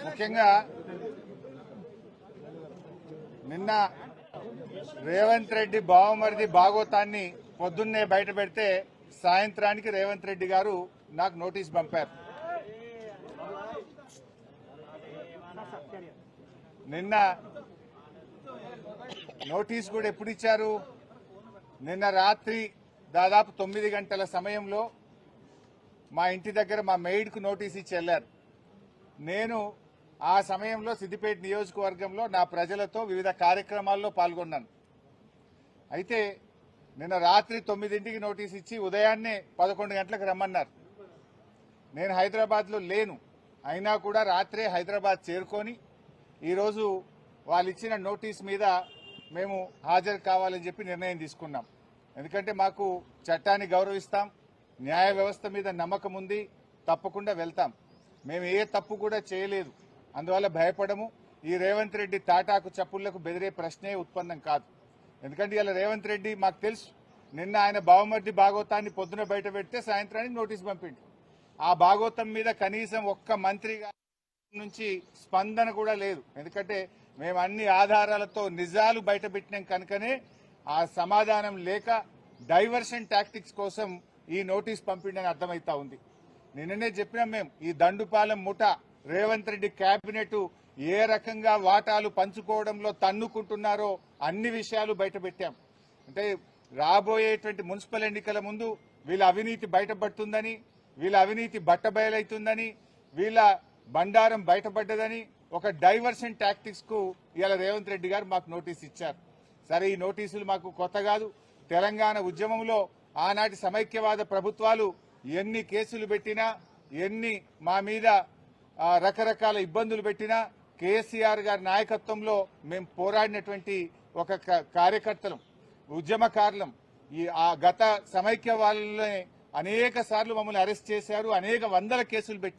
ముఖ్యంగా నిన్న రేవంత్ రెడ్డి బావమరిది భాగోతాన్ని పొద్దున్నే బయట పెడితే సాయంత్రానికి రేవంత్ రెడ్డి గారు నాకు నోటీస్ పంపారు. నిన్న నోటీస్ కూడా ఎప్పుడు ఇచ్చారు? నిన్న రాత్రి దాదాపు 9 గంటల సమయంలో మా ఇంటి దగ్గర మా మెయిడ్కు నోటీస్ ఇచ్చి వెళ్లారు. నేను ఆ సమయంలో సిద్దిపేట నియోజకవర్గంలో నా ప్రజలతో వివిధ కార్యక్రమాల్లో పాల్గొన్నాను. అయితే నిన్న రాత్రి 9ంటికి నోటీస్ ఇచ్చి ఉదయాన్నే 11 గంటలకు రమ్మన్నారు. నేను హైదరాబాద్లో లేను, అయినా కూడా రాత్రే హైదరాబాద్ చేరుకొని ఈరోజు వాళ్ళు ఇచ్చిన నోటీస్ మీద మేము హాజరు కావాలని చెప్పి నిర్ణయం తీసుకున్నాం. ఎందుకంటే మాకు చట్టాన్ని గౌరవిస్తాం, న్యాయ వ్యవస్థ మీద నమ్మకం ఉంది, తప్పకుండా వెళ్తాం. మేము ఏ తప్పు కూడా చేయలేదు, అందువల్ల భయపడము. ఈ రేవంత్ రెడ్డి తాటాకు చప్పుళ్లకు బెదిరే ప్రశ్నే ఉత్పన్నం కాదు. ఎందుకంటే ఇలా రేవంత్ రెడ్డి మాకు తెలుసు, నిన్న ఆయన బావమర్ది భాగోతాన్ని పొద్దున బయట పెడితే సాయంత్రానికి నోటీస్ పంపిండు. ఆ భాగోతం మీద కనీసం ఒక్క మంత్రి నుంచి స్పందన కూడా లేదు. ఎందుకంటే మేము అన్ని ఆధారాలతో నిజాలు బయట పెట్టినాం కనుకనే ఆ సమాధానం లేక డైవర్షన్ టాక్టిక్స్ కోసం ఈ నోటీస్ పంపిండని అర్థమైతా ఉంది. నిన్ననే చెప్పినాం మేము, ఈ దండుపాలెం ముఠ రేవంత్ రెడ్డి కేబినెట్ ఏ రకంగా వాటాలు పంచుకోవడంలో తన్నుకుంటున్నారో అన్ని విషయాలు బయట పెట్టాం. అంటే రాబోయేటువంటి మున్సిపల్ ఎన్నికల ముందు వీళ్ళ అవినీతి బయటపడుతుందని, వీళ్ళ అవినీతి బట్టబయలైతుందని, వీళ్ళ బండారం బయటపడ్డదని ఒక డైవర్షన్ టాక్టిక్స్ కు ఇవాళ రేవంత్ రెడ్డి గారు మాకు నోటీస్ ఇచ్చారు. సరే, ఈ నోటీసులు మాకు కొత్త కాదు. తెలంగాణ ఉద్యమంలో ఆనాటి సమైక్యవాద ప్రభుత్వాలు ఎన్ని కేసులు పెట్టినా, ఎన్ని మా మీద రకరకాల ఇబ్బందులు పెట్టినా కేసీఆర్ గారి నాయకత్వంలో మేము పోరాడినటువంటి ఒక కార్యకర్తలం, ఉద్యమకారులం. ఆ గత సమైక్యవాదులనే అనేక సార్లు మమ్మల్ని అరెస్ట్ చేశారు, అనేక వందల కేసులు పెట్టినారు.